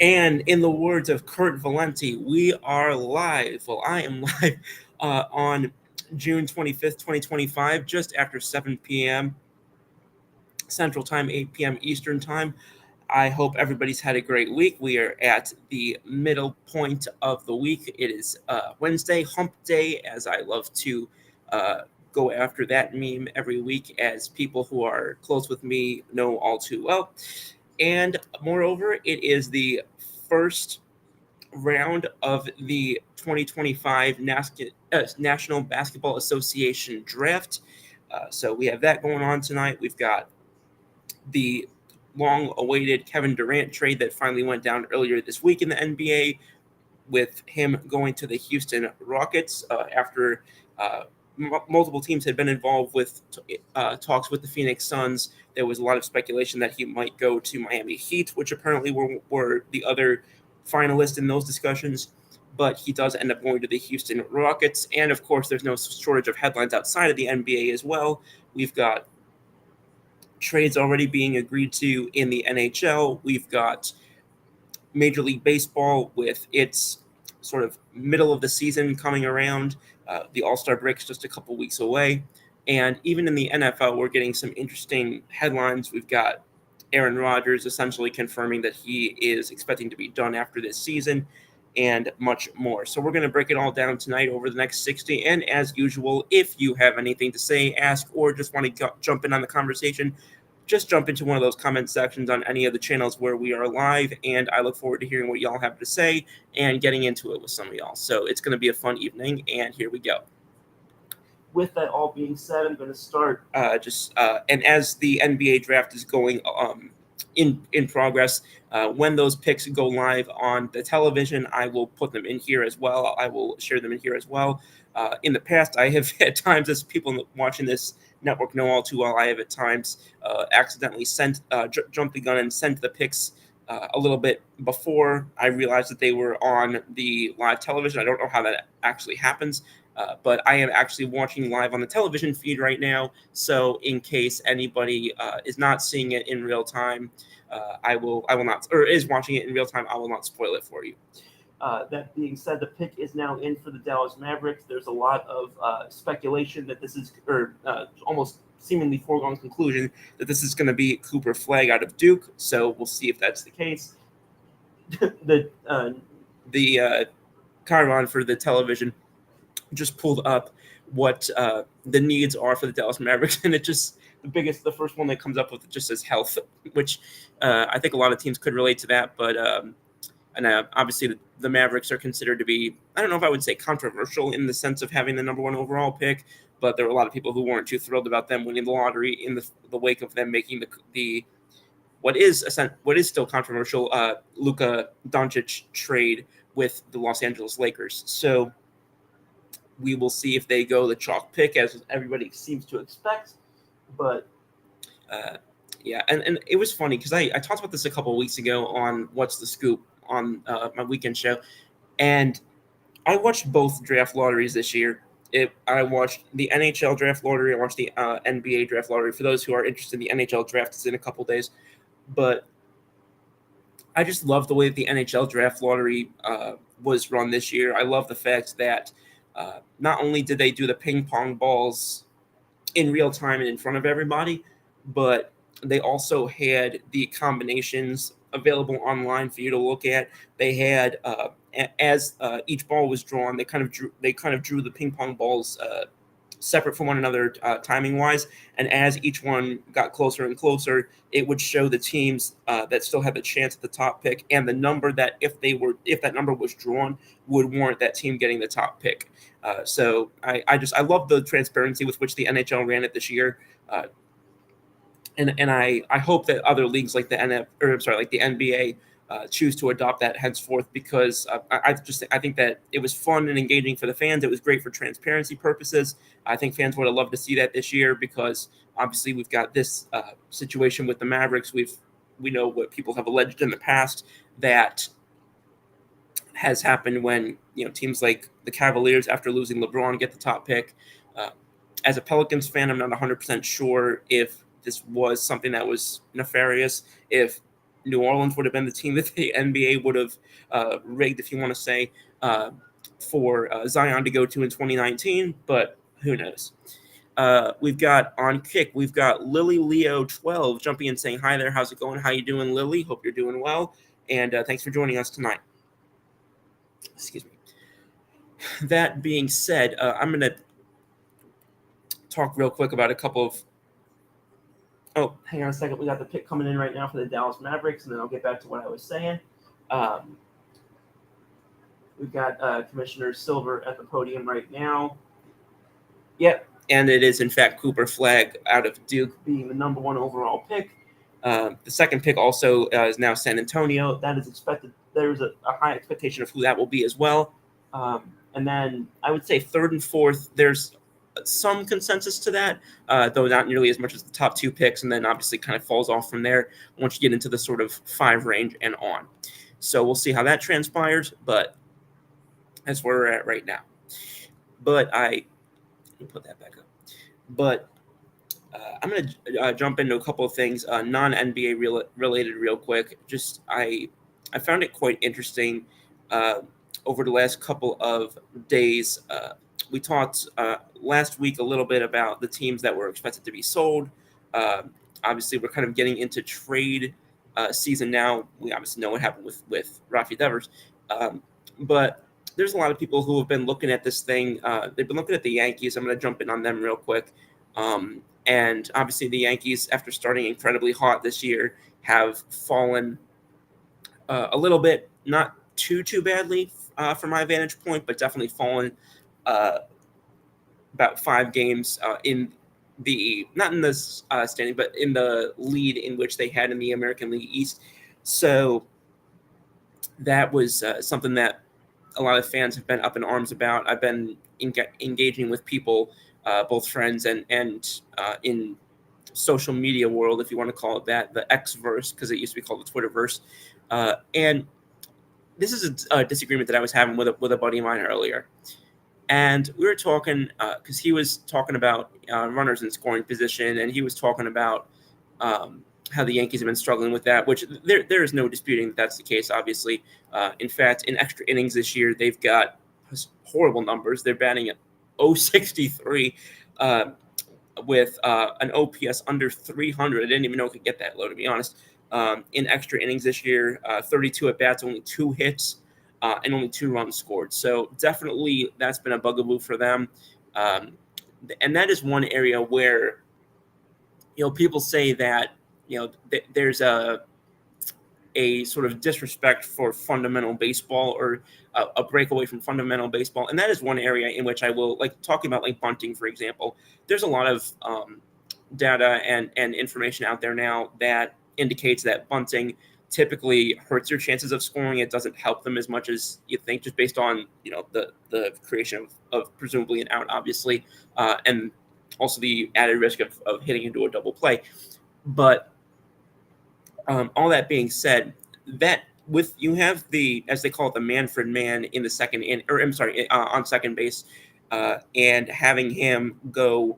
And in the words of Kurt Valenti, we are live. Well, I am live on June 25th, 2025, just after 7 p.m. Central Time, 8 p.m. Eastern Time. I hope everybody's had a great week. We are at the middle point of the week. It is Wednesday, hump day, as I love to uh, go after that meme every week, as people who are close with me know all too well. And moreover, it is the first round of the 2025 National Basketball Association draft. So we have that going on tonight. We've got the long awaited Kevin Durant trade that finally went down earlier this week in the NBA, with him going to the Houston Rockets after multiple teams had been involved with talks with the Phoenix Suns. There was a lot of speculation that he might go to Miami Heat, which apparently were the other finalists in those discussions. But he does end up going to the Houston Rockets. And of course, there's no shortage of headlines outside of the NBA as well. We've got trades already being agreed to in the NHL. We've got Major League Baseball with its sort of middle of the season coming around. The All-Star break's just a couple weeks away. And even in the NFL, we're getting some interesting headlines. We've got Aaron Rodgers essentially confirming that he is expecting to be done after this season, and much more. So we're going to break it all down tonight over the next 60. And as usual, if you have anything to say, ask, or just want to jump in on the conversation, just jump into one of those comment sections on any of the channels where we are live, and I look forward to hearing what y'all have to say and getting into it with some of y'all. So it's going to be a fun evening, and here we go. With that all being said, I'm going to start and as the NBA draft is going in progress, when those picks go live on the television, I will put them in here as well. I will share them in here as well. In the past, I have at times, as people watching this network know all too well, I have at times accidentally jumped the gun and sent the picks a little bit before I realized that they were on the live television. I don't know how that actually happens, but I am actually watching live on the television feed right now. So in case anybody is not seeing it in real time, I will not, or is watching it in real time, I will not spoil it for you. That being said, the pick is now in for the Dallas Mavericks. There's a lot of speculation that this is, or almost seemingly foregone conclusion that this is going to be Cooper Flagg out of Duke. So we'll see if that's the case. the Chiron for the television just pulled up what the needs are for the Dallas Mavericks, and it just the first one that comes up with it just says health, which I think a lot of teams could relate to that, but. And obviously, the Mavericks are considered to be, I don't know if I would say controversial in the sense of having the number one overall pick, but there were a lot of people who weren't too thrilled about them winning the lottery in the wake of them making the what is still controversial Luka Doncic trade with the Los Angeles Lakers. So we will see if they go the chalk pick, as everybody seems to expect. But yeah, and it was funny because I talked about this a couple of weeks ago on What's the Scoop on my weekend show, and I watched both draft lotteries this year. I watched the NHL draft lottery. I watched the NBA draft lottery. For those who are interested, the NHL draft is in a couple days. But I just love the way that the NHL draft lottery was run this year. I love the fact that not only did they do the ping pong balls in real time and in front of everybody, but they also had the combinations available online for you to look at. They had as each ball was drawn, they kind of drew the ping pong balls separate from one another timing wise, and as each one got closer and closer, it would show the teams that still had the chance at the top pick, and the number that if that number was drawn would warrant that team getting the top pick. So I love the transparency with which the NHL ran it this year. And I hope that other leagues like the NBA choose to adopt that henceforth, because I think that it was fun and engaging for the fans. It was great for transparency purposes. I think fans would have loved to see that this year, because obviously we've got this situation with the Mavericks. We know what people have alleged in the past that has happened when teams like the Cavaliers, after losing LeBron, get the top pick. As a Pelicans fan, I'm not 100% sure if this was something that was nefarious, if New Orleans would have been the team that the NBA would have rigged, if you want to say, for Zion to go to in 2019, but who knows? We've got on kick, we've got Lily Leo 12 jumping in saying, hi there, how's it going? How you doing, Lily? Hope you're doing well, and thanks for joining us tonight. Excuse me. That being said, I'm going to talk real quick about a couple of... Oh, hang on a second. We got the pick coming in right now for the Dallas Mavericks, and then I'll get back to what I was saying. We've got Commissioner Silver at the podium right now. Yep, and it is, in fact, Cooper Flagg out of Duke being the number 1 overall pick. The second pick also is now San Antonio. That is expected. There's a high expectation of who that will be as well. And then I would say third and fourth, there's some consensus to that, though not nearly as much as the top 2 picks, and then obviously kind of falls off from there once you get into the sort of 5 range and on. So we'll see how that transpires, but that's where we're at right now. But let me put that back up. But I'm going to jump into a couple of things, non-NBA related real quick. Just I found it quite interesting over the last couple of days. We talked last week a little bit about the teams that were expected to be sold. Obviously, we're kind of getting into trade season now. We obviously know what happened with Rafi Devers. But there's a lot of people who have been looking at this thing. They've been looking at the Yankees. I'm going to jump in on them real quick. And obviously the Yankees, after starting incredibly hot this year, have fallen a little bit, not too badly from my vantage point, but definitely fallen about 5 games in the, not in the standing, but in the lead in which they had in the American League East. So that was something that a lot of fans have been up in arms about. I've been engaging with people, both friends and in social media world, if you want to call it that, the X-verse, because it used to be called the Twitterverse. And this is a disagreement that I was having with a buddy of mine earlier. And we were talking, because he was talking about runners in scoring position, and he was talking about how the Yankees have been struggling with that, which there is no disputing that that's the case, obviously. In fact, in extra innings this year, they've got horrible numbers. They're batting at .063 with an OPS under 300. I didn't even know it could get that low, to be honest. In extra innings this year, 32 at-bats, only 2 hits, and only 2 runs scored. So definitely that's been a bugaboo for them. And that is one area where, people say that, there's a sort of disrespect for fundamental baseball, or a breakaway from fundamental baseball. And that is one area in which I will, like talking about like bunting, for example. There's a lot of data and information out there now that indicates that bunting typically hurts your chances of scoring. It doesn't help them as much as you think, just based on, the creation of presumably an out, obviously, and also the added risk of hitting into a double play. But all that being said, that with you have the, as they call it, the Manfred man in the second on second base, and having him go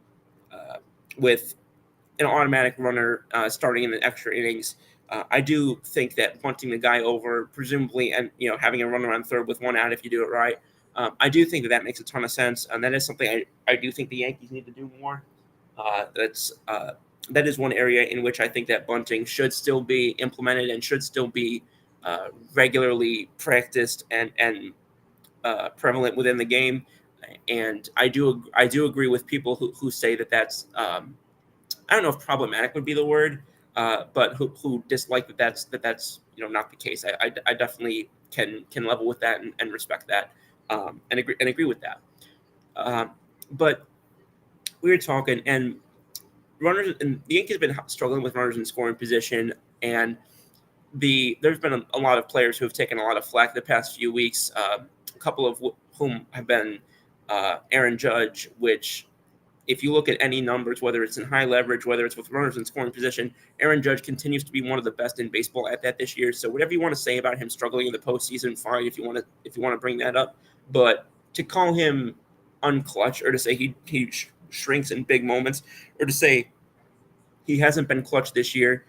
with an automatic runner starting in the extra innings. I do think that bunting the guy over, presumably, and having a runner on third with 1 out if you do it right. I do think that makes a ton of sense, and that is something I do think the Yankees need to do more. That is one area in which I think that bunting should still be implemented and should still be regularly practiced and prevalent within the game. And I do agree with people who say that that's I don't know if problematic would be the word, but who dislike that's not the case. I definitely can level with that and respect that, and agree with that. But we were talking, and runners, and the Yankees have been struggling with runners in scoring position, and there's been a lot of players who have taken a lot of flack the past few weeks. A couple of whom have been Aaron Judge, which, if you look at any numbers, whether it's in high leverage, whether it's with runners in scoring position, Aaron Judge continues to be one of the best in baseball at that this year. So whatever you want to say about him struggling in the postseason, fine, if you want to bring that up. But to call him unclutch, or to say he shrinks in big moments, or to say he hasn't been clutch this year,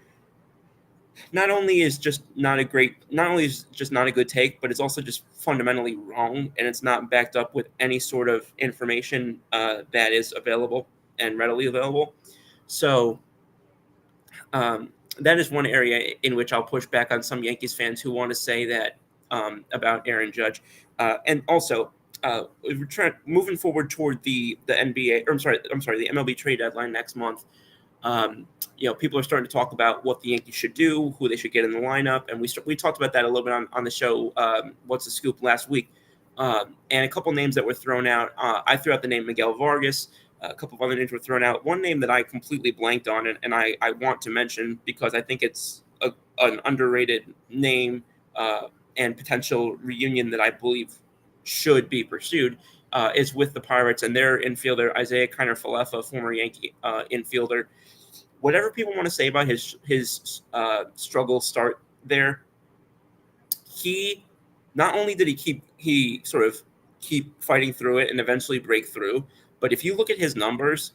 not only is just not a great, not only is just not a good take, but it's also just fundamentally wrong, and it's not backed up with any sort of information that is available and readily available. So that is one area in which I'll push back on some Yankees fans who want to say that about Aaron Judge, and also. We're moving forward toward the NBA, or I'm sorry, the MLB trade deadline next month. Um, people are starting to talk about what the Yankees should do, who they should get in the lineup, and we talked about that a little bit on the show. What's the Scoop last week? And a couple names that were thrown out. I threw out the name Miguel Vargas. A couple of other names were thrown out. One name that I completely blanked on, and I want to mention because I think it's an underrated name and potential reunion that I believe should be pursued. Is with the Pirates and their infielder Isaiah Kiner-Falefa, former Yankee infielder. Whatever people want to say about his struggle start there, he not only did he sort of keep fighting through it and eventually break through, but if you look at his numbers,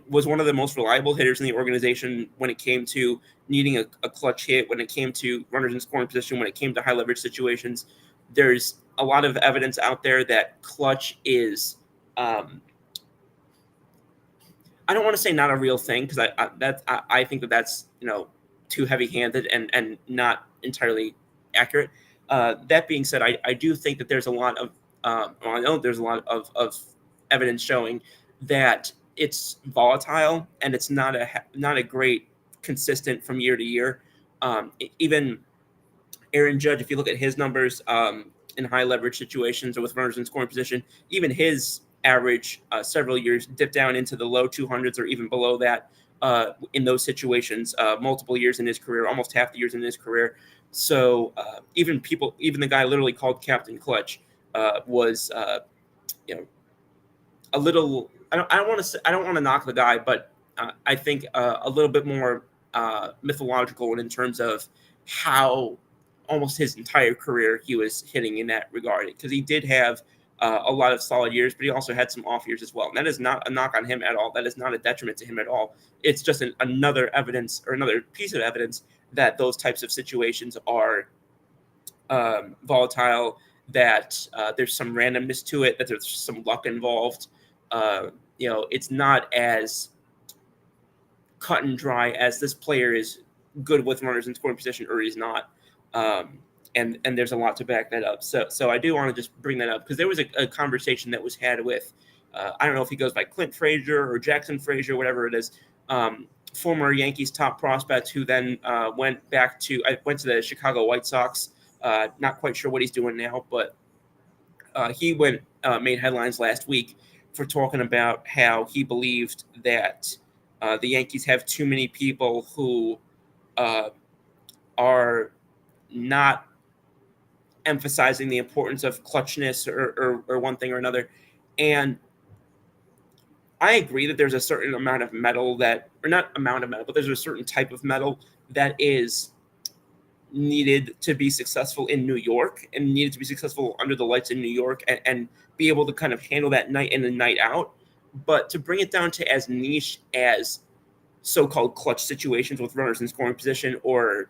was one of the most reliable hitters in the organization when it came to needing a clutch hit, when it came to runners in scoring position, when it came to high leverage situations. There's a lot of evidence out there that clutch is I don't want to say not a real thing because I think that's too heavy handed and not entirely accurate. That being said, I do think that there's a lot of I know there's a lot of evidence showing that it's volatile and it's not a great consistent from year to year. Even Aaron Judge, if you look at his numbers in high leverage situations or with runners in scoring position, even his average several years dipped down into the low 200s or even below that in those situations, multiple years in his career, almost half the years in his career. So even the guy literally called Captain Clutch was, a little. I don't want to say, I don't want to knock the guy, but I think a little bit more mythological in terms of how almost his entire career he was hitting in that regard, because he did have a lot of solid years, but he also had some off years as well. And that is not a knock on him at all. That is not a detriment to him at all. It's just another evidence or another piece of evidence that those types of situations are volatile, that there's some randomness to it, that there's some luck involved. It's not as cut and dry as this player is good with runners in scoring position or he's not. And there's a lot to back that up. So I do want to just bring that up because there was a conversation that was had with, I don't know if he goes by Clint Frazier or Jackson Frazier, whatever it is, former Yankees top prospect who then went to the Chicago White Sox. Not quite sure what he's doing now, but he made headlines last week for talking about how he believed that the Yankees have too many people who are not emphasizing the importance of clutchness or one thing or another. And I agree that there's a certain amount of metal but there's a certain type of metal that is needed to be successful in New York and needed to be successful under the lights in New York and be able to kind of handle that night in and night out. But to bring it down to as niche as so-called clutch situations with runners in scoring position or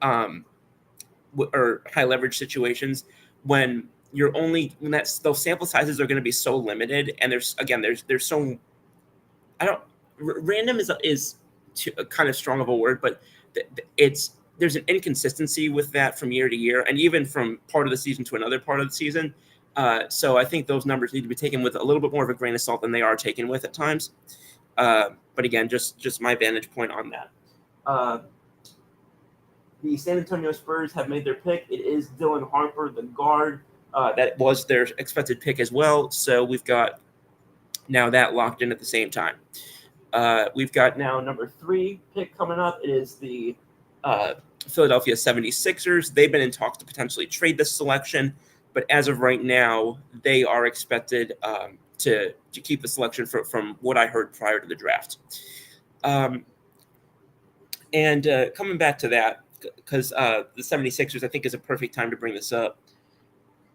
high leverage situations, when those sample sizes are going to be so limited, and there's so random is kind of strong of a word, but there's an inconsistency with that from year to year, and even from part of the season to another part of the season. So I think those numbers need to be taken with a little bit more of a grain of salt than they are taken with at times. But again, just my vantage point on that. The San Antonio Spurs have made their pick. It is Dylan Harper, the guard. That was their expected pick as well. So we've got now that locked in at the same time. We've got now number 3 pick coming up. It is the Philadelphia 76ers. They've been in talks to potentially trade this selection, but as of right now, they are expected to keep the selection from what I heard prior to the draft. And coming back to that, because the 76ers, I think, is a perfect time to bring this up.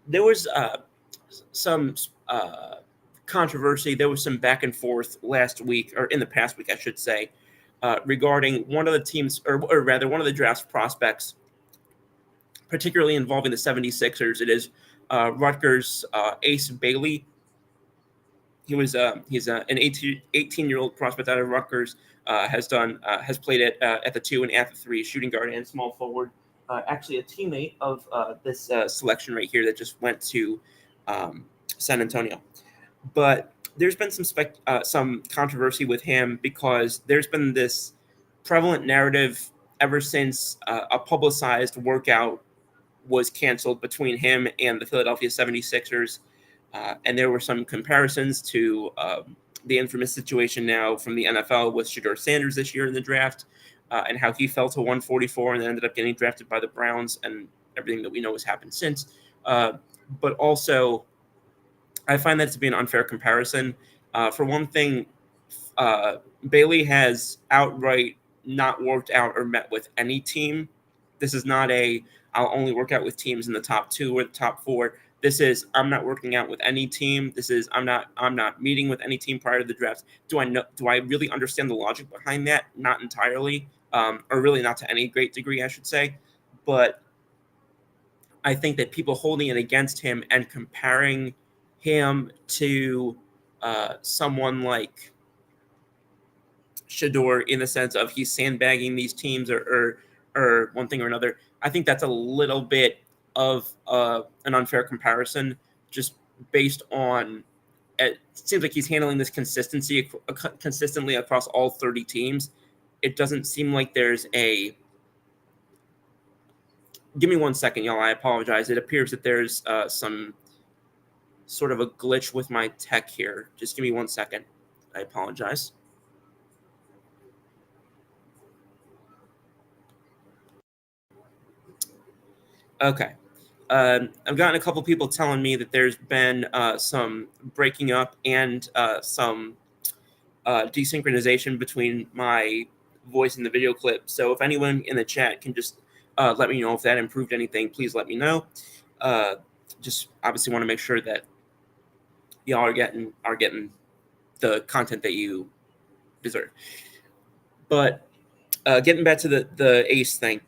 There was some controversy. There was some back and forth last week, or in the past week, I should say, regarding one of the teams, or rather one of the draft's prospects, particularly involving the 76ers. It is Rutgers Ace Bailey. He's an 18-year-old prospect out of Rutgers. Has played at the 2 and at the 3, shooting guard and small forward. Actually, a teammate of this selection right here that just went to San Antonio. But there's been some controversy with him because there's been this prevalent narrative ever since a publicized workout was canceled between him and the Philadelphia 76ers. And there were some comparisons to the infamous situation now from the NFL with Shedeur Sanders this year in the draft, and how he fell to 144 and then ended up getting drafted by the Browns, and everything that we know has happened since. But also, I find that to be an unfair comparison. For one thing, Bailey has outright not worked out or met with any team. This is not I'll only work out with teams in the top 2 or the top 4. This is I'm not working out with any team. This is I'm not meeting with any team prior to the draft. Do I really understand the logic behind that? Not entirely, or really not to any great degree, I should say. But I think that people holding it against him and comparing him to someone like Shedeur in the sense of he's sandbagging these teams or one thing or another, I think that's a little bit of an unfair comparison, just based on it seems like he's handling this consistently across all 30 teams. It doesn't seem like there's a. Give me 1 second, y'all. I apologize. It appears that there's some sort of a glitch with my tech here. Just give me 1 second. I apologize. Okay. I've gotten a couple people telling me that there's been some breaking up and some desynchronization between my voice and the video clip. So if anyone in the chat can just let me know if that improved anything, please let me know. Just obviously want to make sure that y'all are getting the content that you deserve. But getting back to the Ace thing,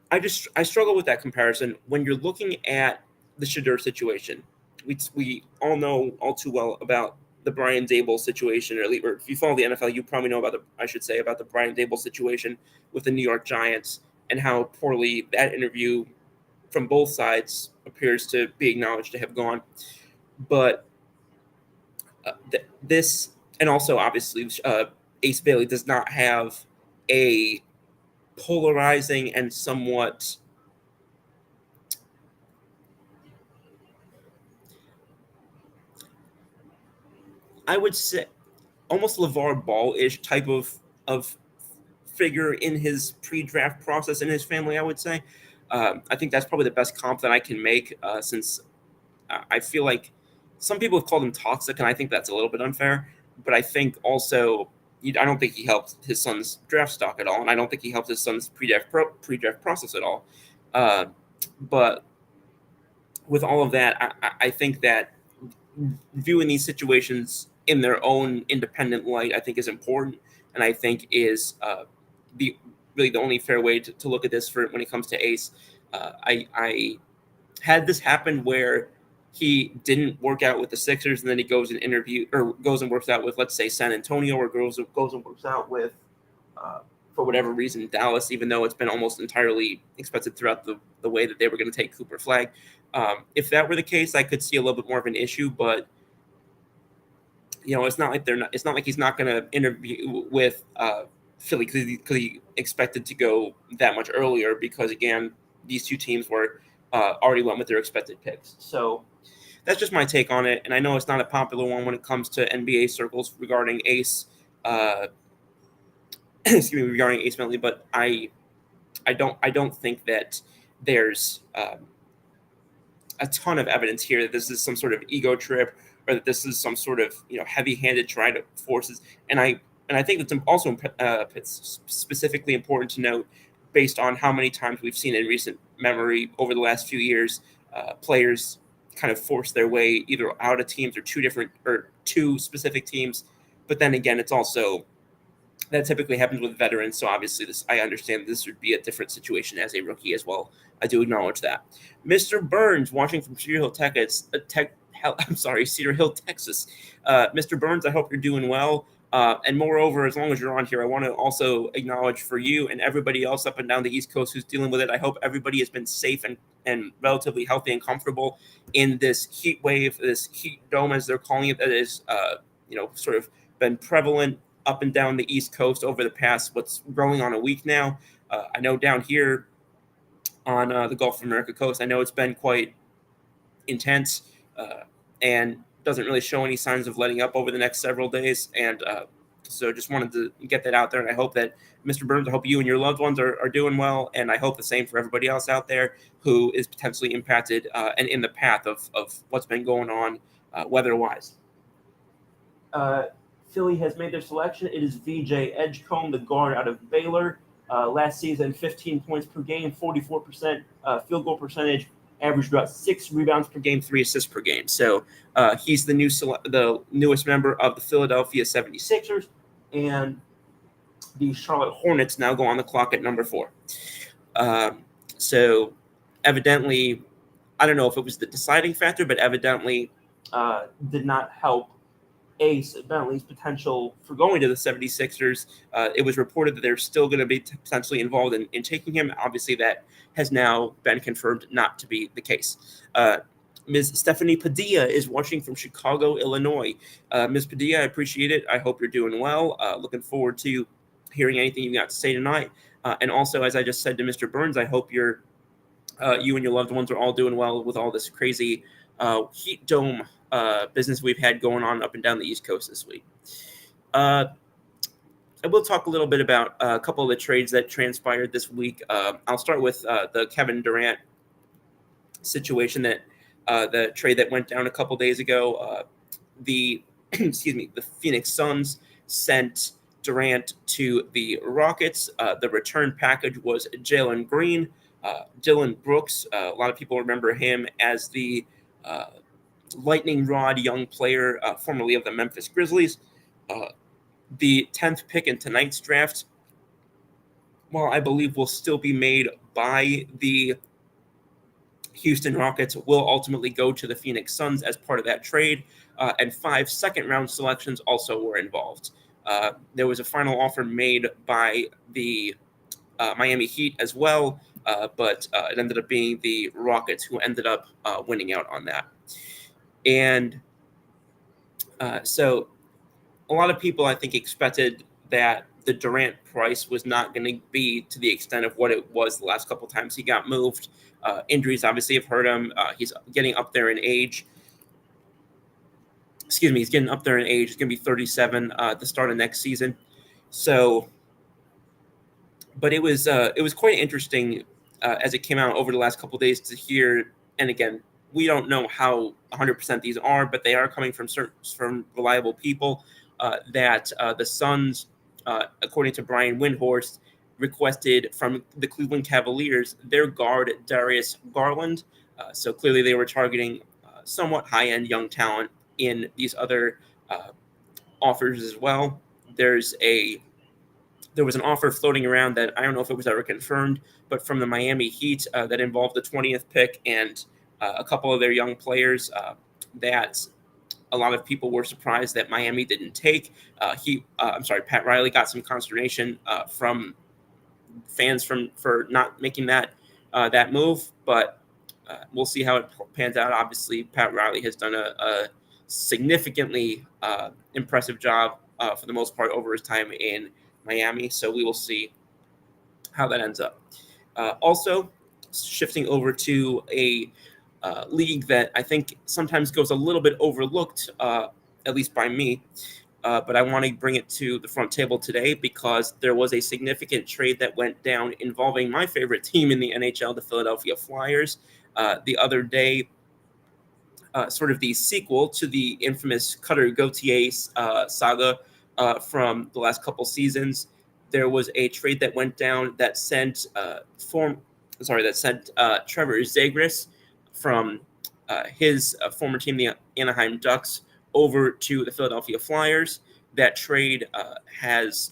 I struggle with that comparison when you're looking at the Shedeur situation. We all know all too well about the Brian Daboll situation, or if you follow the NFL, you probably know about the Brian Daboll situation with the New York Giants and how poorly that interview from both sides appears to be acknowledged to have gone. But this, and also obviously, Ace Bailey does not have a polarizing and somewhat I would say almost LeVar Ball-ish type of figure in his pre-draft process in his family, I would say. I think that's probably the best comp that I can make, since I feel like some people have called him toxic, and I think that's a little bit unfair. But I think also I don't think he helped his son's draft stock at all, and I don't think he helped his son's pre-draft process at all. But with all of that, I think that viewing these situations in their own independent light, I think, is important, and I think is really the only fair way to look at this for when it comes to Ace. I had this happen where he didn't work out with the Sixers, and then he goes and works out with, let's say, San Antonio, or goes and works out with, for whatever reason, Dallas, even though it's been almost entirely expected throughout the way that they were going to take Cooper Flagg. If that were the case, I could see a little bit more of an issue, but it's not like he's not going to interview with Philly because he expected to go that much earlier, because again, these two teams were already went with their expected picks. So that's just my take on it, and I know it's not a popular one when it comes to NBA circles regarding Ace. Regarding Ace Bentley, but I don't think that there's a ton of evidence here that this is some sort of ego trip, or that this is some sort of heavy-handed trying to forces. And I think it's also it's specifically important to note, based on how many times we've seen in recent memory over the last few years, players kind of force their way either out of teams or two specific teams. But then again, it's also that typically happens with veterans. So obviously, I understand this would be a different situation as a rookie as well. I do acknowledge that. Mr. Burns, watching from Cedar Hill, Texas. Cedar Hill, Texas. Mr. Burns, I hope you're doing well. And moreover, as long as you're on here, I want to also acknowledge for you and everybody else up and down the East Coast who's dealing with it. I hope everybody has been safe and relatively healthy and comfortable in this heat wave, this heat dome, as they're calling it, that is, sort of been prevalent up and down the East Coast over the past, what's growing on a week now. I know down here on the Gulf of America coast, I know it's been quite intense and doesn't really show any signs of letting up over the next several days. And so just wanted to get that out there. And I hope that, Mr. Burns, I hope you and your loved ones are doing well. And I hope the same for everybody else out there who is potentially impacted and in the path of what's been going on weather-wise. Philly has made their selection. It is VJ Edgecombe, the guard out of Baylor. Last season, 15 points per game, 44% field goal percentage, averaged about 6 rebounds per game, 3 assists per game. So he's the newest member of the Philadelphia 76ers, and the Charlotte Hornets now go on the clock at number 4. So evidently, I don't know if it was the deciding factor, but evidently did not help Ace Bentley's potential for going to the 76ers. It was reported that they're still going to be potentially involved in taking him. Obviously, that has now been confirmed not to be the case. Ms. Stephanie Padilla is watching from Chicago, Illinois. Ms. Padilla, I appreciate it. I hope you're doing well. Looking forward to hearing anything you've got to say tonight. And also, as I just said to Mr. Burns, I hope you and your loved ones are all doing well with all this crazy heat dome business we've had going on up and down the East Coast this week. I will talk a little bit about a couple of the trades that transpired this week. I'll start with the Kevin Durant situation, that the trade that went down a couple days ago. The Phoenix Suns sent Durant to the Rockets. The return package was Jalen Green, Dylan Brooks. A lot of people remember him as the lightning rod young player, formerly of the Memphis Grizzlies. The 10th pick in tonight's draft, well, I believe will still be made by the Houston Rockets, will ultimately go to the Phoenix Suns as part of that trade, and 5 second-round selections also were involved. There was a final offer made by the Miami Heat as well, but it ended up being the Rockets who ended up winning out on that. And so a lot of people, I think, expected that the Durant price was not going to be to the extent of what it was the last couple times he got moved. Injuries obviously have hurt him. He's getting up there in age. He's getting up there in age. He's going to be 37 at the start of next season. So, but it was quite interesting as it came out over the last couple of days to hear. And again, we don't know how 100% these are, but they are coming from reliable people that the Suns, according to Brian Windhorst, requested from the Cleveland Cavaliers their guard Darius Garland. So clearly they were targeting somewhat high-end young talent in these other offers as well. There was an offer floating around that I don't know if it was ever confirmed, but from the Miami Heat that involved the 20th pick and a couple of their young players that a lot of people were surprised that Miami didn't take. Pat Riley got some consternation from fans for not making that move, but we'll see how it pans out. Obviously, Pat Riley has done a significantly impressive job for the most part over his time in Miami, so we will see how that ends up. Also, shifting over to a league that I think sometimes goes a little bit overlooked, at least by me, but I want to bring it to the front table today because there was a significant trade that went down involving my favorite team in the NHL, the Philadelphia Flyers, the other day. Sort of the sequel to the infamous Cutter Gauthier saga from the last couple seasons. There was a trade that went down that sent Trevor Zegras from his former team, the Anaheim Ducks, over to the Philadelphia Flyers. That trade Pat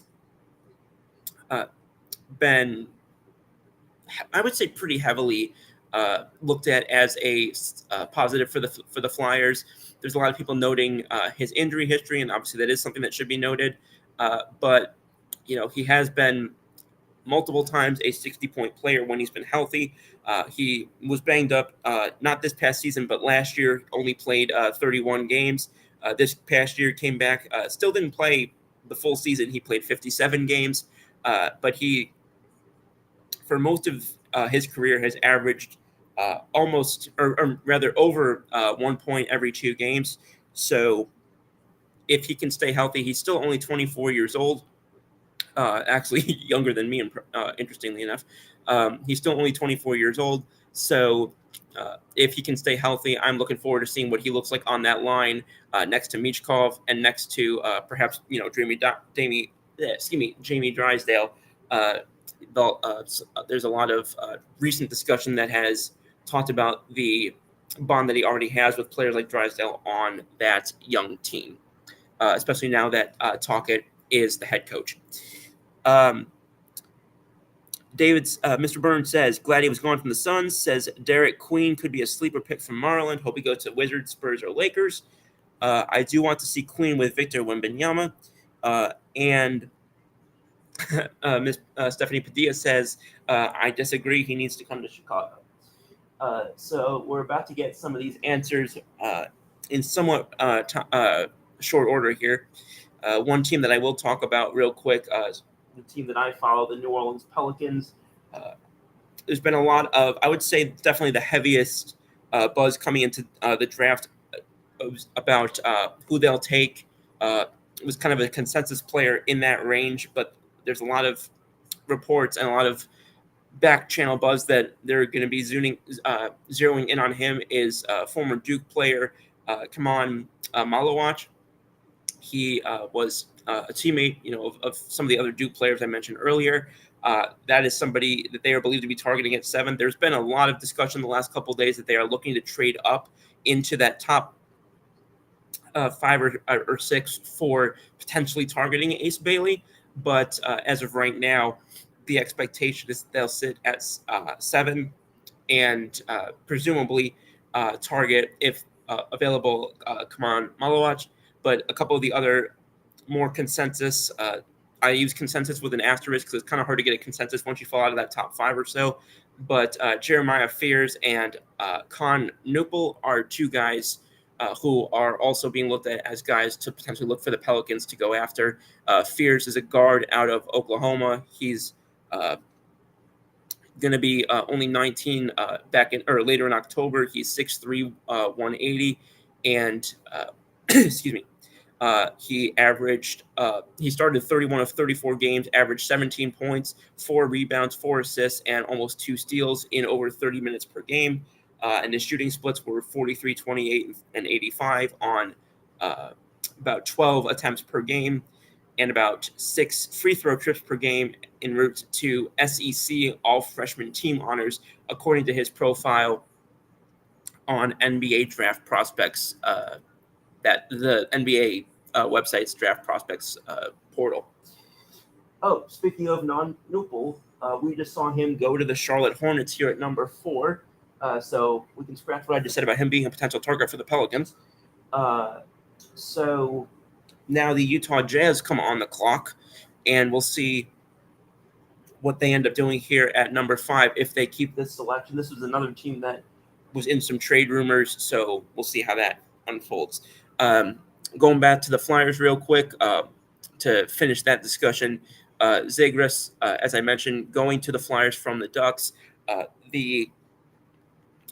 been, I would say, pretty heavily looked at as a positive for the Flyers. There's a lot of people noting his injury history, and obviously that is something that should be noted. But he has been multiple times a 60-point player when he's been healthy. He was banged up not this past season, but last year only played 31 games. This past year came back, still didn't play the full season. He played 57 games, but he, for most of his career, has averaged almost, or rather over 1 point every 2 games. So if he can stay healthy, he's still only 24 years old. Actually younger than me, interestingly enough. He's still only 24 years old. So if he can stay healthy, I'm looking forward to seeing what he looks like on that line next to Michkov and next to perhaps Jamie Drysdale. There's a lot of recent discussion that has talked about the bond that he already has with players like Drysdale on that young team, especially now that Tocchet is the head coach. Mr. Burns says, glad he was gone from the Suns. Says Derek Queen could be a sleeper pick from Maryland. Hope he goes to Wizards, Spurs, or Lakers. I do want to see Queen with Victor Wembanyama. And Miss Stephanie Padilla says, I disagree. He needs to come to Chicago. So we're about to get some of these answers in somewhat short order here. One team that I will talk about real quick, the team that I follow, the New Orleans Pelicans. There's been a lot of, I would say, definitely the heaviest buzz coming into the draft about who they'll take. It was kind of a consensus player in that range, but there's a lot of reports and a lot of back channel buzz that they're going to be zeroing in on him is former Duke player Kamon Malawach. He was a teammate, of some of the other Duke players I mentioned earlier. That is somebody that they are believed to be targeting at 7. There's been a lot of discussion the last couple of days that they are looking to trade up into that top 5 or 6 for potentially targeting Ace Bailey. But as of right now, the expectation is they'll sit at 7 and presumably target, if available, Kamon Malawach. But a couple of the other more consensus, I use consensus with an asterisk because it's kind of hard to get a consensus once you fall out of that top 5 or so. But Jeremiah Fears and Con Nupel are 2 guys who are also being looked at as guys to potentially look for the Pelicans to go after. Fears is a guard out of Oklahoma. He's going to be only 19 later in October. He's 6'3", 180, and excuse me. He started 31 of 34 games, averaged 17 points, 4 rebounds, 4 assists, and almost 2 steals in over 30 minutes per game. And his shooting splits were 43, 28, and 85 on about 12 attempts per game and about 6 free throw trips per game en route to SEC all-freshman team honors, according to his profile on NBA Draft Prospects, that the NBA website's Draft Prospects portal. Oh, speaking of non-Nupel, we just saw him go to the Charlotte Hornets here at number 4. So we can scratch what I just said about him being a potential target for the Pelicans. So now the Utah Jazz come on the clock, and we'll see what they end up doing here at number 5 if they keep this selection. This was another team that was in some trade rumors, so we'll see how that unfolds. Going back to the Flyers real quick to finish that discussion, Zegras, as I mentioned, going to the Flyers from the Ducks. The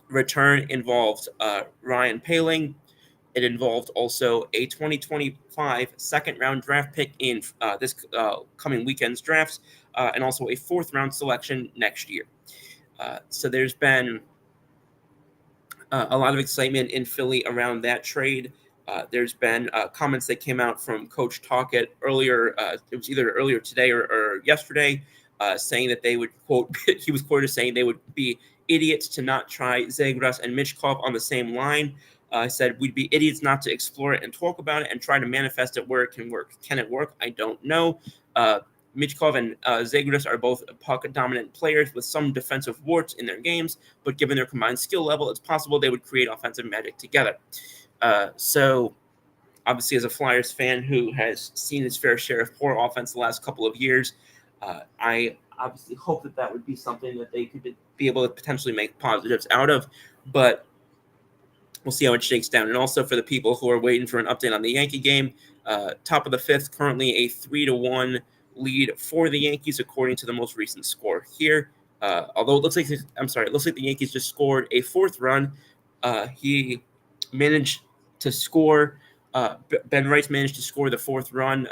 return involved Ryan Poehling. It involved also a 2025 second-round draft pick in this coming weekend's drafts, and also a 4th-round selection next year. So there's been a lot of excitement in Philly around that trade. There's been comments that came out from Coach Tocchet earlier. It was either earlier today or yesterday, saying that they would, quote, he was quoted saying they would be idiots to not try Zegras and Michkov on the same line. Said we'd be idiots not to explore it and talk about it and try to manifest it where it can work. Can it work? I don't know. Michkov and Zagreus are both puck-dominant players with some defensive warts in their games, but given their combined skill level, it's possible they would create offensive magic together. So, obviously, as a Flyers fan who has seen his fair share of poor offense the last couple of years, I obviously hope that would be something that they could be able to potentially make positives out of, but we'll see how it shakes down. And also for the people who are waiting for an update on the Yankee game, top of the fifth, currently a 3-1 lead for the Yankees, according to the most recent score here. Although it looks like the Yankees just scored a fourth run. He managed to score. Ben Wright managed to score the fourth run,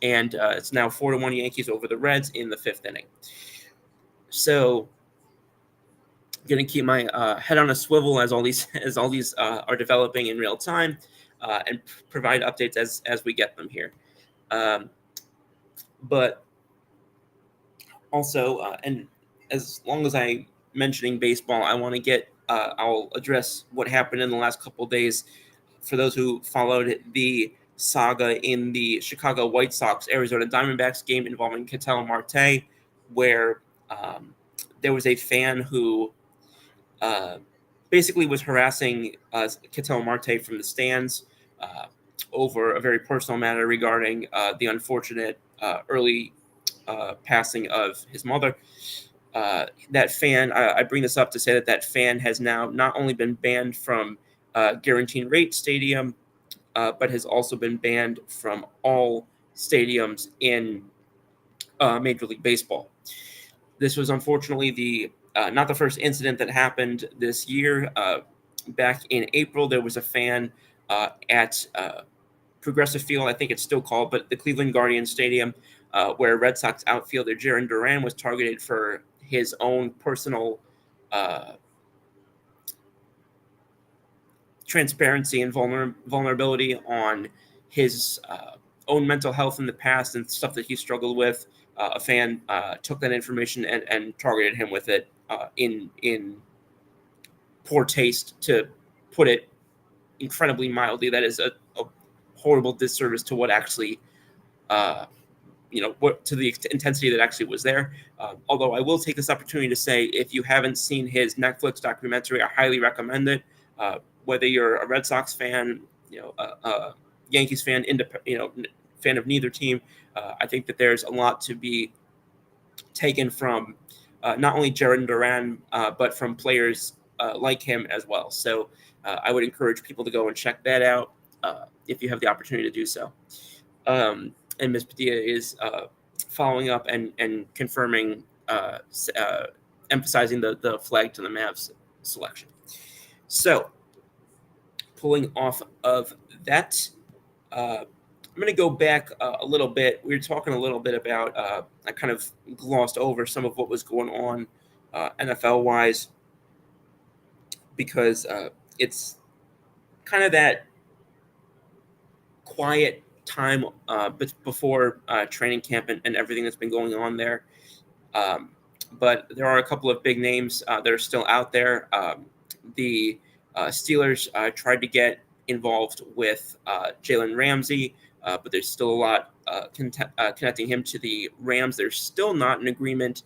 and it's now 4-1 Yankees over the Reds in the fifth inning. So, going to keep my head on a swivel as all these are developing in real time, and provide updates as we get them here. But also, and as long as I'm mentioning baseball, I want to get I'll address what happened in the last couple of days. For those who followed the saga in the Chicago White Sox Arizona Diamondbacks game involving Ketel Marte, where there was a fan who basically was harassing Ketel Marte from the stands over a very personal matter regarding the unfortunate early passing of his mother. That fan, I bring this up to say that fan has now not only been banned from Guaranteed Rate Stadium, but has also been banned from all stadiums in Major League Baseball. This was unfortunately the not the first incident that happened this year. Back in April, there was a fan at Progressive Field, I think it's still called, but the Cleveland Guardians Stadium, where Red Sox outfielder Jarren Duran was targeted for his own personal transparency and vulnerability on his own mental health in the past and stuff that he struggled with. A fan took that information and targeted him with it in poor taste, to put it incredibly mildly. That is a horrible disservice to what actually, what to the intensity that actually was there. Although I will take this opportunity to say, if you haven't seen his Netflix documentary, I highly recommend it. Whether you're a Red Sox fan, a Yankees fan, fan of neither team, I think that there's a lot to be taken from not only Jarren Duran, but from players like him as well. So I would encourage people to go and check that out if you have the opportunity to do so. And Ms. Padilla is following up and confirming, emphasizing the flag to the Mavs selection. So, pulling off of that, I'm going to go back a little bit. We were talking a little bit about, I kind of glossed over some of what was going on NFL-wise, because it's kind of that quiet time before training camp and everything that's been going on there. But there are a couple of big names that are still out there. The Steelers tried to get involved with Jalen Ramsey, but there's still a lot connecting him to the Rams. There's still not an agreement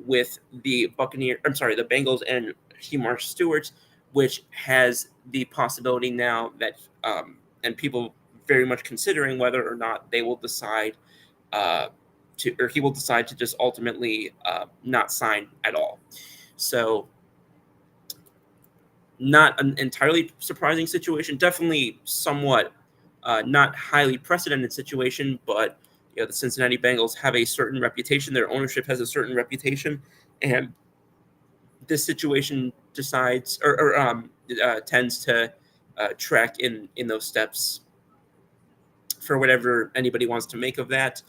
with the Bengals and Seymour Stewart, which has the possibility now that, and people very much considering whether or not they will decide he will decide to just ultimately not sign at all. So, not an entirely surprising situation. Definitely somewhat not highly precedented situation, but the Cincinnati Bengals have a certain reputation. Their ownership has a certain reputation, and this situation decides or tends to track in those steps for whatever anybody wants to make of that.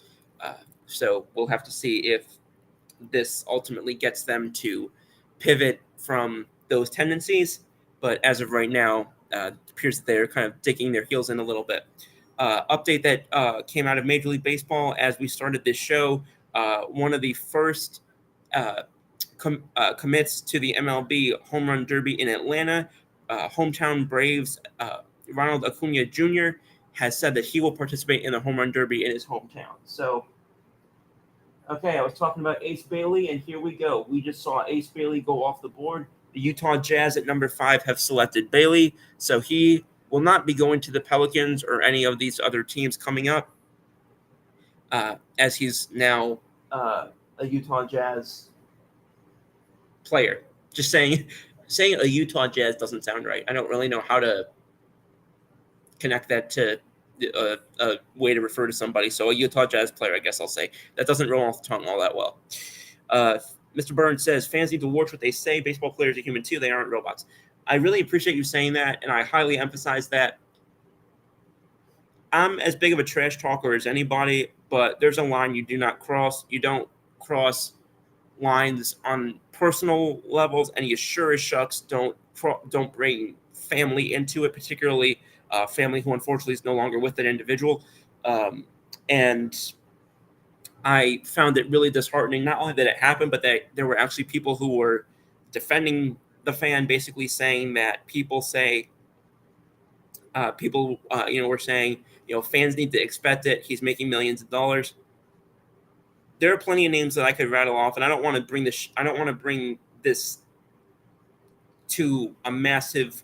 So we'll have to see if this ultimately gets them to pivot from those tendencies. But as of right now, it appears that they're kind of digging their heels in a little bit. Update that came out of Major League Baseball as we started this show. One of the first commits to the MLB Home Run Derby in Atlanta, hometown Braves Ronald Acuna Jr. has said that he will participate in the Home Run Derby in his hometown. So Okay, I was talking about Ace Bailey, and here we go. We just saw Ace Bailey go off the board. The Utah Jazz at number 5 have selected Bailey, so he will not be going to the Pelicans or any of these other teams coming up, as he's now a Utah Jazz player. Just saying a Utah Jazz doesn't sound right. I don't really know how to connect that to a way to refer to somebody. So a Utah Jazz player, I guess I'll say. That doesn't roll off the tongue all that well. Mr. Burns says, fans need to watch what they say. Baseball players are human too. They aren't robots. I really appreciate you saying that, and I highly emphasize that. I'm as big of a trash talker as anybody, but there's a line you do not cross. You don't cross lines on personal levels, and you sure as shucks don't bring family into it, particularly family who unfortunately is no longer with that individual. And I found it really disheartening, not only that it happened, but that there were actually people who were defending the fan, basically saying that people say, were saying, fans need to expect it. He's making millions of dollars. There are plenty of names that I could rattle off, and I don't want to bring this. I don't want to bring this to a massive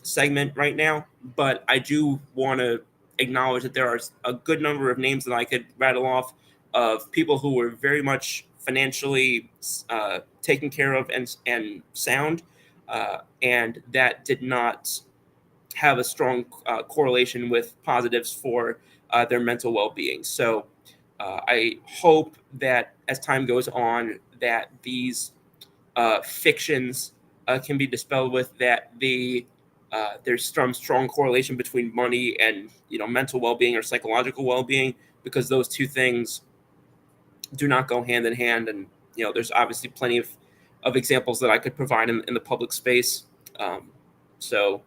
segment right now, but I do want to acknowledge that there are a good number of names that I could rattle off of people who were very much financially taken care of and sound, and that did not have a strong correlation with positives for their mental well-being. So I hope that as time goes on, that these fictions can be dispelled with, that there's some strong correlation between money and mental well-being or psychological well-being, because those two things do not go hand in hand. And there's obviously plenty of examples that I could provide in the public space. So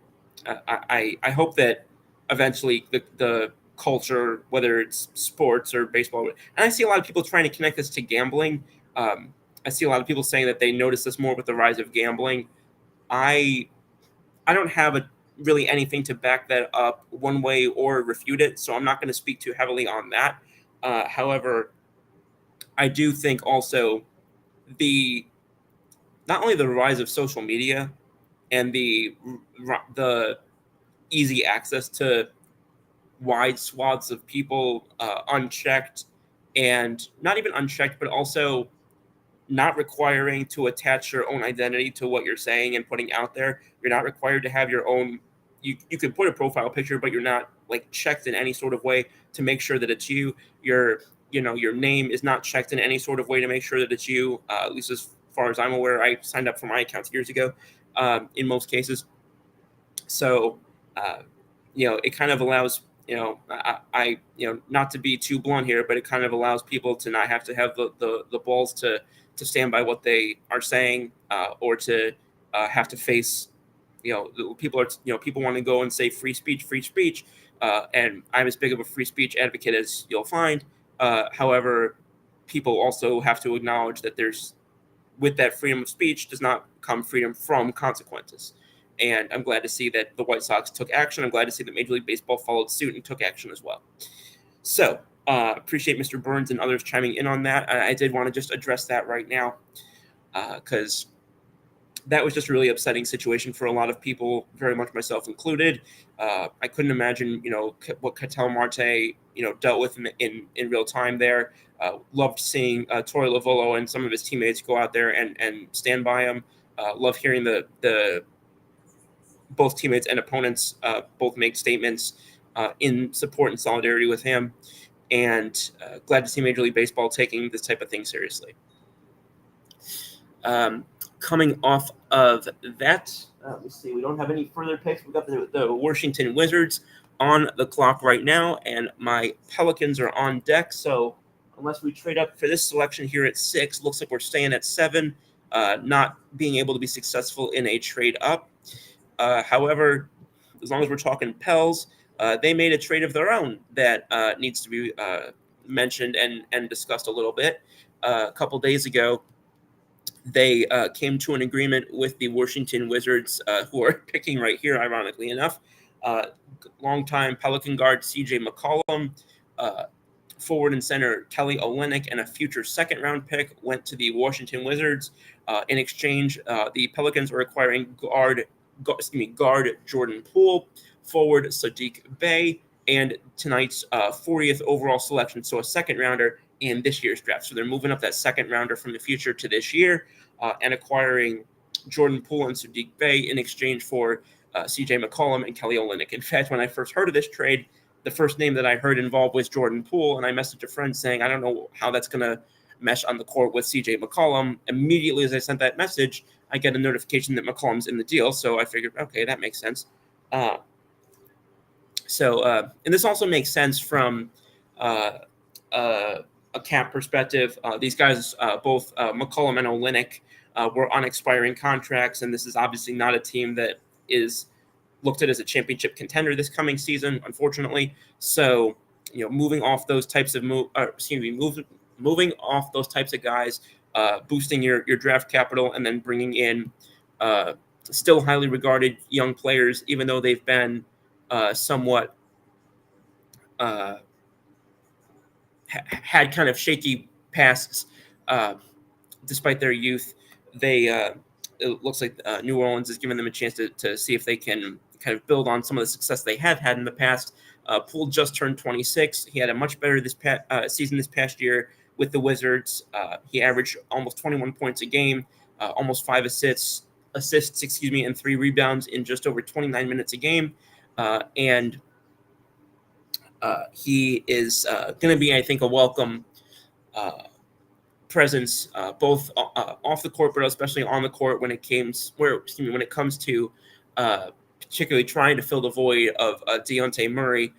I hope that eventually the culture, whether it's sports or baseball, and I see a lot of people trying to connect this to gambling. I see a lot of people saying that they notice this more with the rise of gambling. I don't have really anything to back that up one way or refute it, so I'm not going to speak too heavily on that. However, I do think also not only the rise of social media and the easy access to wide swaths of people unchecked, and not even unchecked, but also not requiring to attach your own identity to what you're saying and putting out there. You're not required to have your own. You can put a profile picture, but you're not checked in any sort of way to make sure that it's you. Your name is not checked in any sort of way to make sure that it's you. At least as far as I'm aware, I signed up for my account years ago. In most cases, so it kind of allows. I not to be too blunt here, but it kind of allows people to not have to have the balls to stand by what they are saying, or to have to face, people want to go and say free speech, and I'm as big of a free speech advocate as you'll find. However, people also have to acknowledge that with that freedom of speech does not come freedom from consequences. And I'm glad to see that the White Sox took action. I'm glad to see that Major League Baseball followed suit and took action as well. So appreciate Mr. Burns and others chiming in on that. I did want to just address that right now, because that was just a really upsetting situation for a lot of people, very much myself included. I couldn't imagine, what Ketel Marte, dealt with in real time there. Loved seeing Torey Lovullo and some of his teammates go out there and stand by him. Love hearing the both teammates and opponents both make statements in support and solidarity with him. And glad to see Major League Baseball taking this type of thing seriously. Coming off of that, let's see, we don't have any further picks. We've got the Washington Wizards on the clock right now, and my Pelicans are on deck. So unless we trade up for this selection here at 6, looks like we're staying at 7, not being able to be successful in a trade up. However, as long as we're talking Pels, they made a trade of their own that needs to be mentioned and discussed a little bit. A couple days ago, they came to an agreement with the Washington Wizards, who are picking right here, ironically enough. Longtime Pelican guard C.J. McCollum forward and center Kelly Olynyk and a future second-round pick went to the Washington Wizards. In exchange, the Pelicans are acquiring guard Jordan Poole, forward Sadiq Bey, and tonight's 40th overall selection, so a second-rounder in this year's draft. So they're moving up that second-rounder from the future to this year and acquiring Jordan Poole and Sadiq Bey in exchange for C.J. McCollum and Kelly Olynyk. In fact, when I first heard of this trade, the first name that I heard involved was Jordan Poole, and I messaged a friend saying, I don't know how that's going to mesh on the court with C.J. McCollum. Immediately as I sent that message, I get a notification that McCollum's in the deal, so I figured, okay, that makes sense. And this also makes sense from a cap perspective. These guys, both McCollum and Olynyk, were on expiring contracts, and this is obviously not a team that is looked at as a championship contender this coming season, unfortunately. So, moving off those types of moving off those types of guys, boosting your draft capital, and then bringing in still highly regarded young players, even though they've been somewhat had kind of shaky pasts, despite their youth. It looks like New Orleans is giving them a chance to see if they can kind of build on some of the success they have had in the past. Poole just turned 26. He had a much better season this past year with the Wizards. He averaged almost 21 points a game, almost 5 assists, and 3 rebounds in just over 29 minutes a game. And he is going to be, I think, a welcome presence, both off the court, but especially on the court when it comes to particularly trying to fill the void of Dejounte Murray,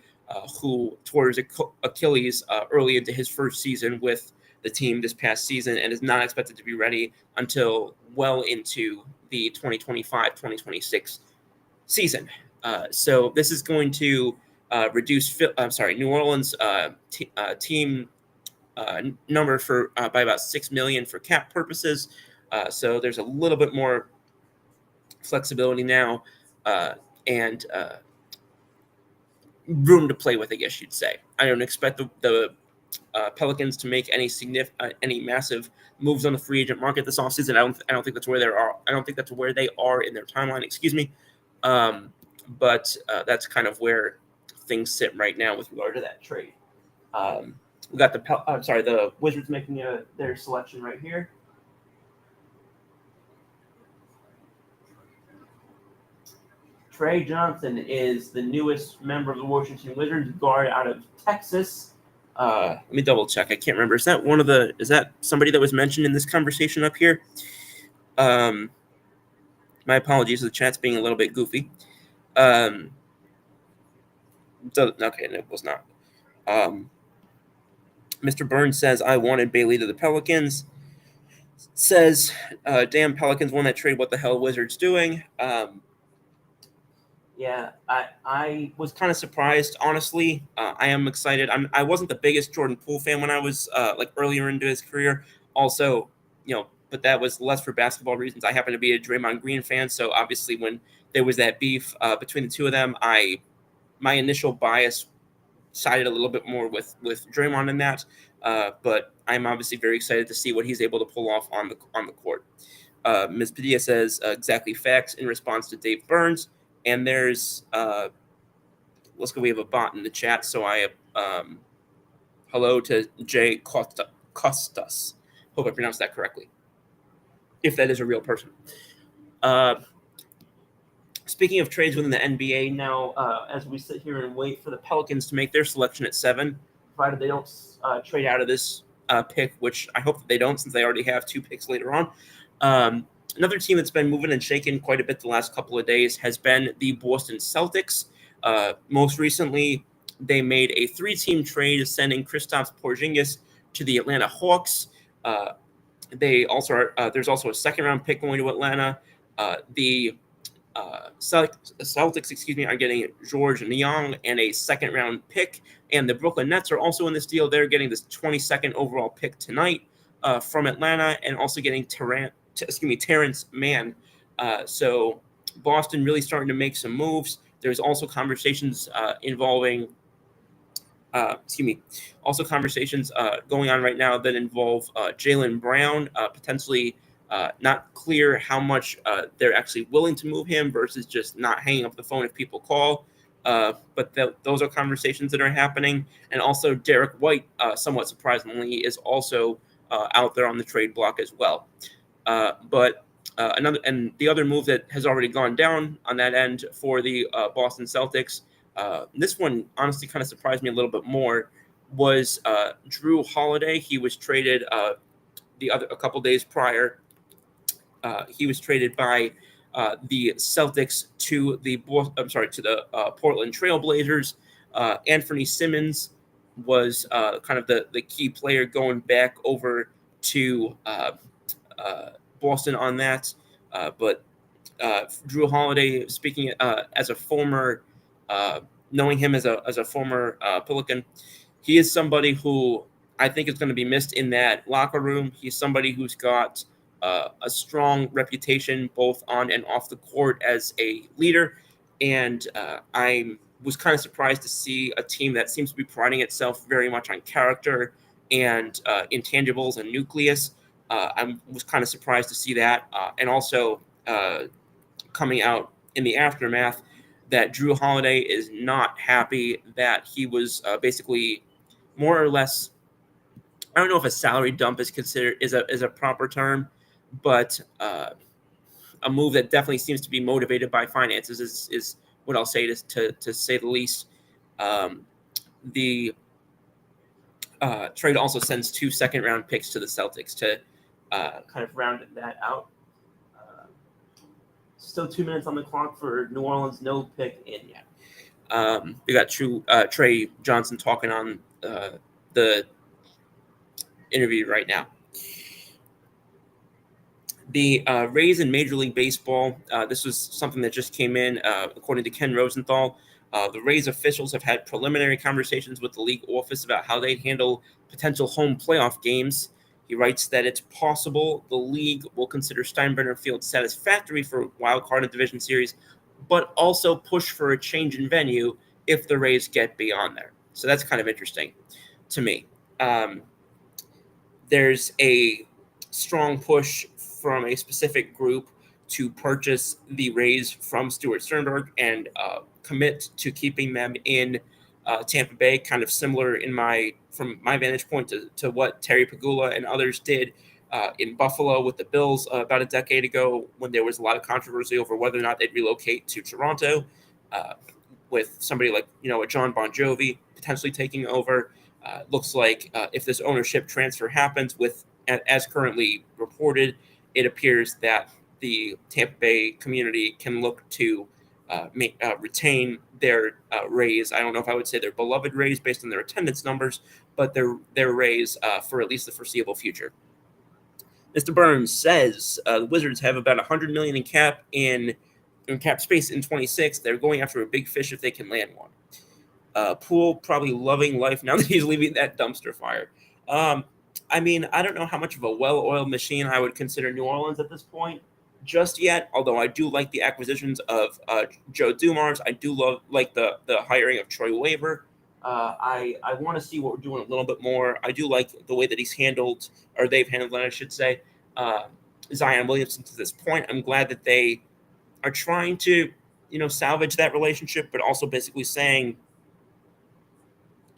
who tore his Achilles early into his first season with the team this past season and is not expected to be ready until well into the 2025-2026 season. So this is going to reduce New Orleans team number for by about $6 million for cap purposes. So there's a little bit more flexibility now and room to play with, I guess you'd say. I don't expect the Pelicans to make any massive moves on the free agent market this offseason. I don't think that's where they are. I don't think that's where they are in their timeline. Excuse me. But that's kind of where things sit right now with regard to that trade. We got the Wizards making their selection right here. Trey Johnson is the newest member of the Washington Wizards, guard out of Texas. Let me double check. I can't remember. Is that somebody that was mentioned in this conversation up here? My apologies. The chat's being a little bit goofy. Okay, it was not. Mr. Burns says, I wanted Bailey to the Pelicans. Says, damn, Pelicans won that trade. What the hell Wizards doing? Yeah, I was kind of surprised, honestly. I am excited. I wasn't the biggest Jordan Poole fan when I was earlier into his career. Also, but that was less for basketball reasons. I happen to be a Draymond Green fan, so obviously when there was that beef between the two of them, my initial bias sided a little bit more with Draymond in that. But I'm obviously very excited to see what he's able to pull off on the court. Ms. Padilla says exactly facts in response to Dave Burns. And there's we have a bot in the chat. So hello to Jay Costas. Hope I pronounced that correctly, if that is a real person. Speaking of trades within the NBA now, as we sit here and wait for the Pelicans to make their selection at 7, provided they don't trade out of this pick, which I hope that they don't since they already have 2 picks later on. Another team that's been moving and shaking quite a bit the last couple of days has been the Boston Celtics. Most recently, they made a 3-team trade sending Kristaps Porzingis to the Atlanta Hawks. There's also a second-round pick going to Atlanta. The Celtics, are getting George Niang and a second-round pick. And the Brooklyn Nets are also in this deal. They're getting this 22nd overall pick tonight from Atlanta and also getting Terrence Mann. So Boston really starting to make some moves. There's also conversations involving excuse me. Also, conversations going on right now that involve Jaylen Brown, potentially not clear how much they're actually willing to move him versus just not hanging up the phone if people call. But those are conversations that are happening. And also, Derek White, somewhat surprisingly, is also out there on the trade block as well. But the other move that has already gone down on that end for the Boston Celtics, this one honestly kind of surprised me a little bit more, was Drew Holiday. He was traded a couple days prior. He was traded by the Celtics to the Portland Trail Blazers. Anthony Simmons was kind of the key player going back over to Boston on that. But Drew Holiday, speaking as a former, knowing him as a former Pelican, he is somebody who I think is going to be missed in that locker room. He's somebody who's got a strong reputation both on and off the court as a leader, and I was kind of surprised to see a team that seems to be priding itself very much on character and intangibles and nucleus. I was kind of surprised to see that, and also coming out in the aftermath that Drew Holiday is not happy that he was basically more or less. I don't know if a salary dump is considered is a proper term, but a move that definitely seems to be motivated by finances is what I'll say to say the least. The trade also sends 2 second-round picks to the Celtics to kind of round that out. Still 2 minutes on the clock for New Orleans. No pick in yet. We got Trey Johnson talking on the interview right now. The Rays in Major League Baseball, this was something that just came in, according to Ken Rosenthal. The Rays officials have had preliminary conversations with the league office about how they'd handle potential home playoff games. He writes that it's possible the league will consider Steinbrenner Field satisfactory for wild card and division series, but also push for a change in venue if the Rays get beyond there. So that's kind of interesting to me. There's a strong push from a specific group to purchase the Rays from Stuart Sternberg and commit to keeping them in Tampa Bay, kind of similar from my vantage point to what Terry Pagula and others did in Buffalo with the Bills about a decade ago, when there was a lot of controversy over whether or not they'd relocate to Toronto, with somebody like a John Bon Jovi potentially taking over. Looks like if this ownership transfer happens, as currently reported, it appears that the Tampa Bay community can look to retain their Rays. I don't know if I would say their beloved Rays based on their attendance numbers, but their Rays for at least the foreseeable future. Mr. Burns says the Wizards have about $100 million in cap space in 26. They're going after a big fish if they can land one. Poole probably loving life now that he's leaving that dumpster fire. I mean, I don't know how much of a well-oiled machine I would consider New Orleans at this point just yet, although I do like the acquisitions of Joe Dumars. I do like the hiring of Troy Weaver. I want to see what we're doing a little bit more. I do like the way that they've handled it, I should say, Zion Williamson to this point. I'm glad that they are trying to, salvage that relationship, but also basically saying,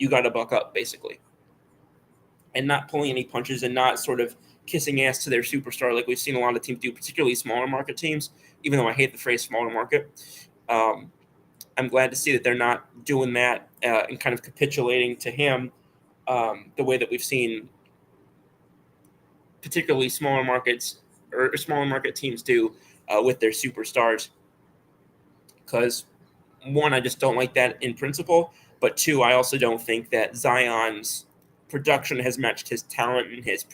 you got to buck up, basically, and not pulling any punches and not sort of kissing ass to their superstar like we've seen a lot of teams do, particularly smaller market teams, even though I hate the phrase smaller market. I'm glad to see that they're not doing that and kind of capitulating to him the way that we've seen particularly smaller markets or smaller market teams do with their superstars. Because, one, I just don't like that in principle, but two, I also don't think that Zion's production has matched his talent and his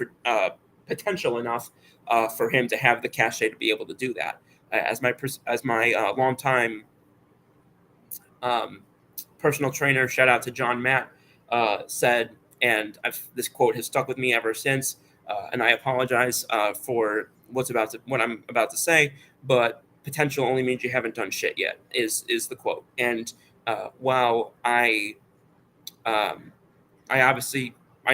potential enough for him to have the cachet to be able to do that. As my longtime personal trainer, shout out to John Matt, said, and this quote has stuck with me ever since. And I apologize for what I'm about to say, but potential only means you haven't done shit yet. Is the quote. And while I I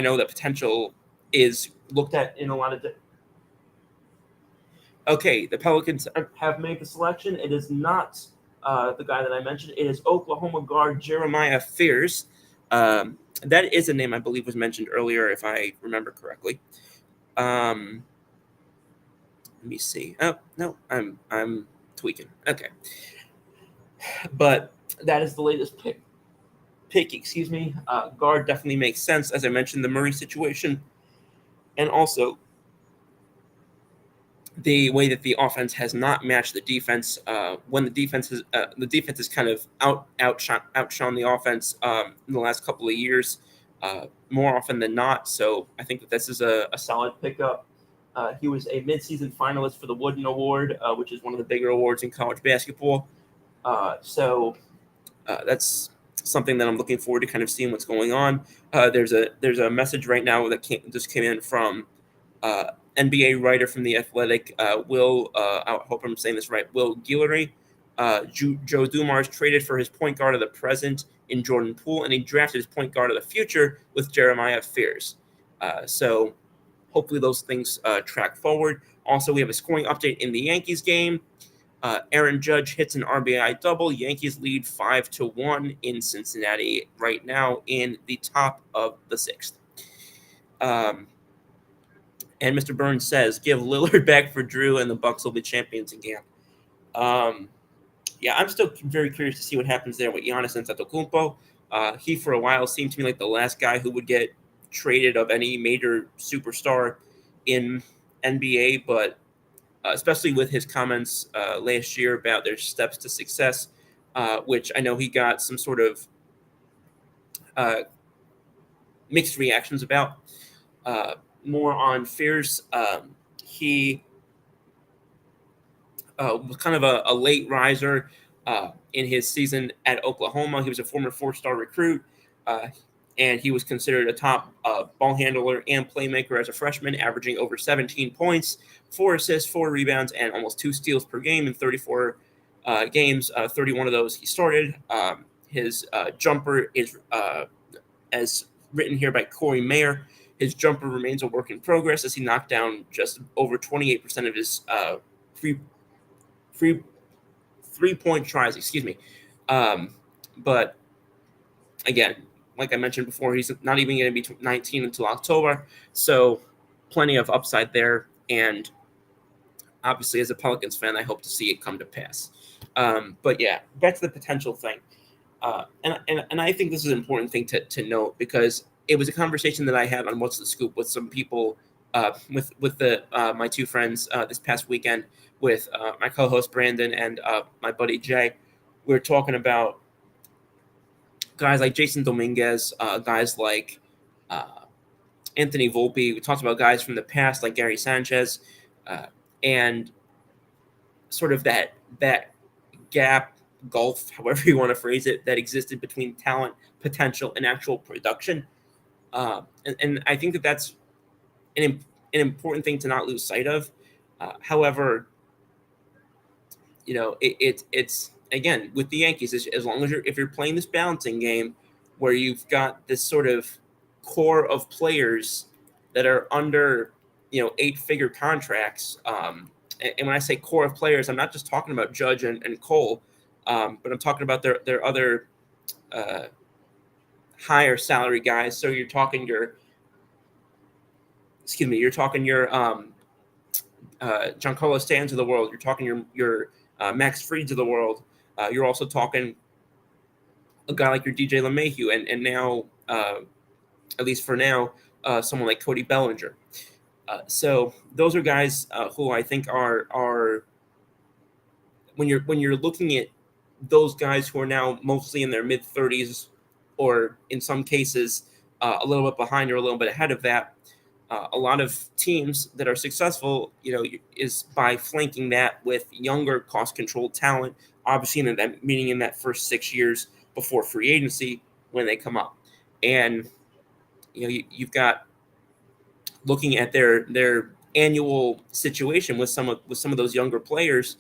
know that potential is looked at in a lot of. Okay, the Pelicans have made the selection. It is not the guy that I mentioned. It is Oklahoma guard Jeremiah Fears. That is a name I believe was mentioned earlier, if I remember correctly. Let me see. Oh no, I'm tweaking. Okay, but that is the latest pick. Excuse me. Guard definitely makes sense, as I mentioned, the Murray situation, and also the way that the offense has not matched the defense. When the defense is kind of outshone the offense in the last couple of years, more often than not. So I think that this is a solid pickup. He was a midseason finalist for the Wooden Award, which is one of the bigger awards in college basketball. So that's something that I'm looking forward to kind of seeing what's going on. There's a message right now that just came in from NBA writer from The Athletic, I hope I'm saying this right, Will Guillory. Joe Dumars traded for his point guard of the present in Jordan Poole, and he drafted his point guard of the future with Jeremiah Fears. So hopefully those things track forward. Also, we have a scoring update in the Yankees game. Aaron Judge hits an RBI double. Yankees lead 5-1 in Cincinnati right now in the top of the sixth. And Mr. Burns says, give Lillard back for Drew and the Bucks will be champions again. Yeah, I'm still very curious to see what happens there with Giannis Antetokounmpo. He, for a while, seemed to me like the last guy who would get traded of any major superstar in NBA, but especially with his comments last year about their steps to success, which I know he got some sort of mixed reactions about. More on Fears, he was kind of a late riser in his season at Oklahoma. He was a former 4-star recruit, and he was considered a top ball handler and playmaker as a freshman, averaging over 17 points, 4 assists, 4 rebounds, and almost 2 steals per game in 34 games. 31 of those he started. His jumper is, as written here by Corey Mayer, his jumper remains a work in progress as he knocked down just over 28% of his three-point tries, excuse me. But again, like I mentioned before, he's not even going to be 19 until October, so plenty of upside there. And obviously, as a Pelicans fan, I hope to see it come to pass. But yeah, back to the potential thing. And I think this is an important thing to note because it was a conversation that I had on What's the Scoop with some people, with my two friends this past weekend, with my co-host Brandon and my buddy Jay. We were talking about guys like Jason Dominguez, guys like Anthony Volpe. We talked about guys from the past like Gary Sanchez, and sort of that gap, gulf, however you want to phrase it, that existed between talent, potential, and actual production. And I think that that's an important thing to not lose sight of. However, you know, it's again with the Yankees, as long as if you're playing this balancing game where you've got this sort of core of players that are under 8-figure contracts. And when I say core of players, I'm not just talking about Judge and Cole, but I'm talking about their other higher salary guys. So you're talking your Giancarlo Stanton of the world. You're talking your Max Frieds of the world. You're also talking a guy like your DJ LeMahieu, and now, at least for now, someone like Cody Bellinger. So those are guys who I think are when you're looking at those guys who are now mostly in their mid-30s, or in some cases a little bit behind or a little bit ahead of that. A lot of teams that are successful, is by flanking that with younger, cost-controlled talent. Obviously, meaning in that first 6 years before free agency when they come up, and you've got looking at their annual situation with some of those younger players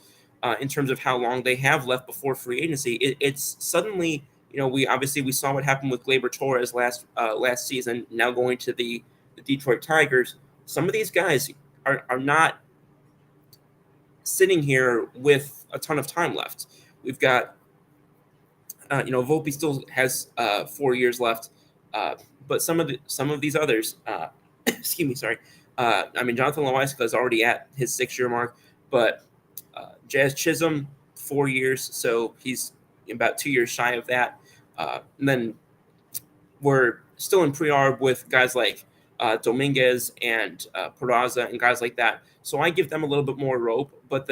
in terms of how long they have left before free agency. It's suddenly we saw what happened with Gleyber Torres last season. Now going to the Detroit Tigers. Some of these guys are not sitting here with a ton of time left. We've got Volpe still has 4 years left, but some of these others, excuse me, sorry. Jonathan Loiska is already at his 6-year mark, but Jazz Chisholm 4 years, so he's about 2 years shy of that. And then we're still in pre-arb with guys like Dominguez and Peraza and guys like that. So I give them a little bit more rope, but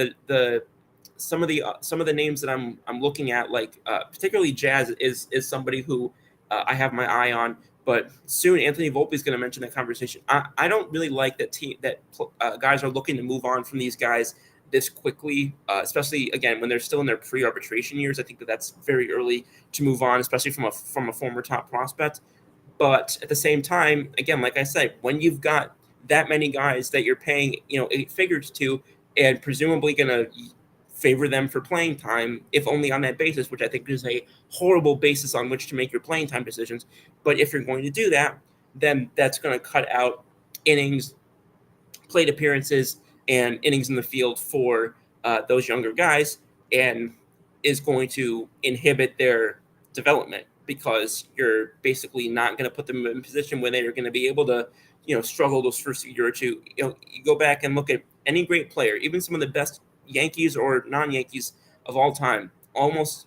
some of the names that I'm looking at, like particularly Jazz, is somebody who I have my eye on. But soon Anthony Volpe is going to mention that conversation. I don't really like that guys are looking to move on from these guys this quickly, especially again when they're still in their pre-arbitration years. I think that's very early to move on, especially from a former top prospect. But at the same time, again, like I said, when you've got that many guys that you're paying 8 figures to, and presumably going to favor them for playing time, if only on that basis, which I think is a horrible basis on which to make your playing time decisions. But if you're going to do that, then that's going to cut out innings, plate appearances, and innings in the field for those younger guys, and is going to inhibit their development, because you're basically not going to put them in a position where they're going to be able to struggle those first year or two. You go back and look at any great player, even some of the best Yankees or non-Yankees of all time, almost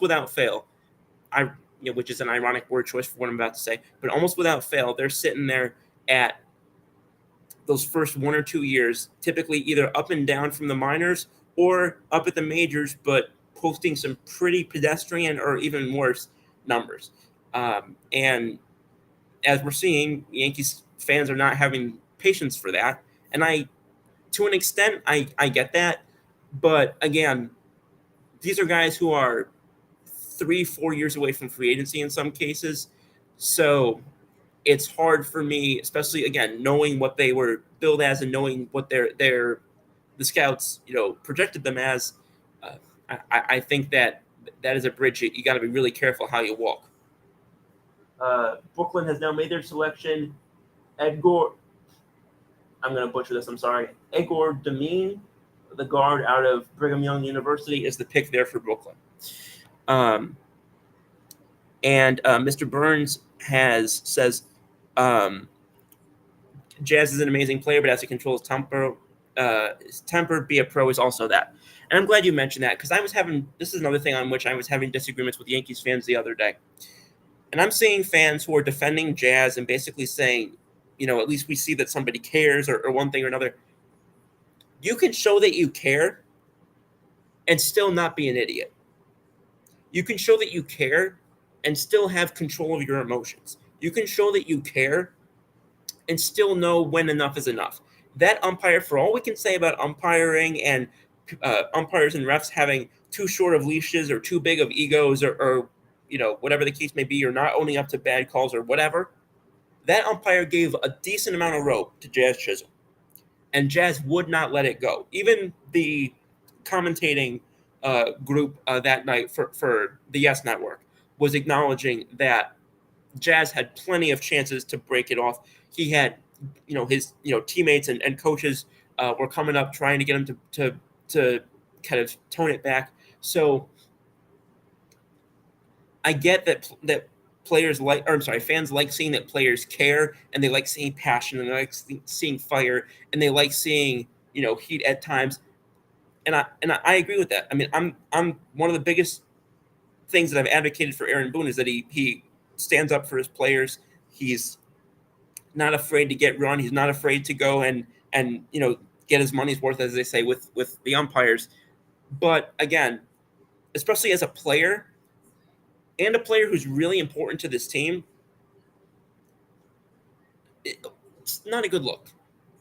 without fail, which is an ironic word choice for what I'm about to say, but almost without fail, they're sitting there at those first 1 or 2 years, typically either up and down from the minors or up at the majors, but posting some pretty pedestrian or even worse numbers. And as we're seeing, Yankees fans are not having patience for that. And to an extent, I get that. But again, these are guys who are 3-4 years away from free agency in some cases. So it's hard for me, especially again, knowing what they were billed as and knowing what the scouts, projected them as. I think that is a bridge you got to be really careful how you walk. Brooklyn has now made their selection. Edgar, I'm going to butcher this, I'm sorry. Edgar Demine, the guard out of Brigham Young University, is the pick there for Brooklyn. And Mr. Burns says Jazz is an amazing player, but has to control his temper, be a pro is also that. And I'm glad you mentioned that, because this is another thing on which I was having disagreements with Yankees fans the other day. And I'm seeing fans who are defending Jazz and basically saying, at least we see that somebody cares or one thing or another. You can show that you care and still not be an idiot. You can show that you care and still have control of your emotions. You can show that you care and still know when enough is enough. That umpire, for all we can say about umpiring and umpires and refs having too short of leashes or too big of egos or whatever the case may be, or not owning up to bad calls or whatever, that umpire gave a decent amount of rope to Jazz Chisholm. And Jazz would not let it go. Even the commentating group that night for the Yes Network was acknowledging that Jazz had plenty of chances to break it off. He had, his teammates and coaches were coming up trying to get him to kind of tone it back. So I get that fans like seeing that players care, and they like seeing passion, and they like seeing fire, and they like seeing heat at times. And I agree with that. I mean, I'm one of the biggest things that I've advocated for Aaron Boone is that he stands up for his players. He's not afraid to get run. He's not afraid to go and get his money's worth, as they say, with the umpires. But again, especially as a player, and a player who's really important to this team, it's not a good look.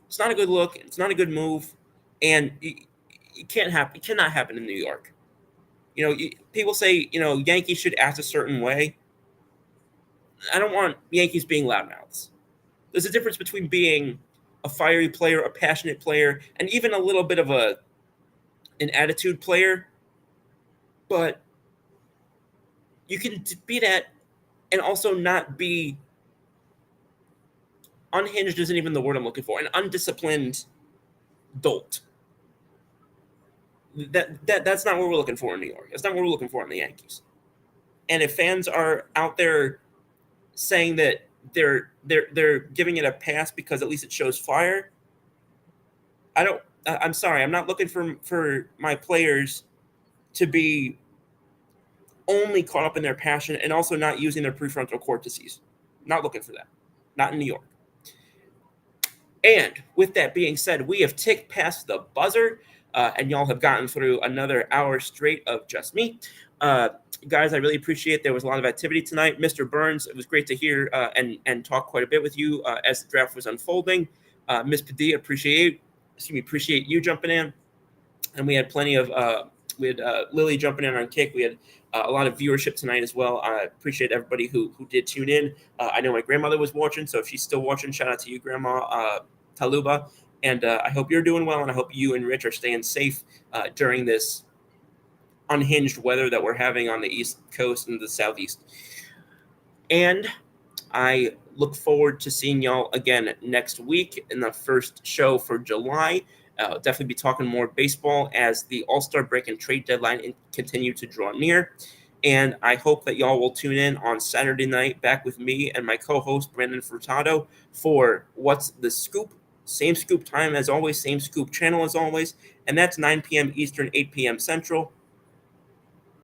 It's not a good look. It's not a good move, and it can't happen. It cannot happen in New York. People say Yankees should act a certain way. I don't want Yankees being loudmouths. There's a difference between being a fiery player, a passionate player, and even a little bit of an attitude player. But You can be that and also not be unhinged. Isn't even the word I'm looking for. An undisciplined dolt. That's not what we're looking for in New York. That's not what we're looking for in the Yankees. And if fans are out there saying that they're giving it a pass because at least it shows fire, I'm sorry. I'm not looking for my players to be only caught up in their passion and also not using their prefrontal cortices. Not looking for that. Not in New York. And with that being said, we have ticked past the buzzer, and y'all have gotten through another hour straight of just me. Guys, I really appreciate there was a lot of activity tonight. Mr. Burns, it was great to hear and talk quite a bit with you as the draft was unfolding. Ms. Padilla, appreciate you jumping in. And we had plenty of Lily jumping in on kick. We had a lot of viewership tonight as well. I appreciate everybody who did tune in. I know my grandmother was watching, so if she's still watching, shout out to you, Grandma Taluba. And I hope you're doing well, and I hope you and Rich are staying safe during this unhinged weather that we're having on the East Coast and the Southeast. And I look forward to seeing y'all again next week in the first show for July. I'll definitely be talking more baseball as the All-Star break and trade deadline continue to draw near. And I hope that y'all will tune in on Saturday night back with me and my co-host, Brandon Furtado, for What's the Scoop? Same scoop time as always, same scoop channel as always. And that's 9 p.m. Eastern, 8 p.m. Central.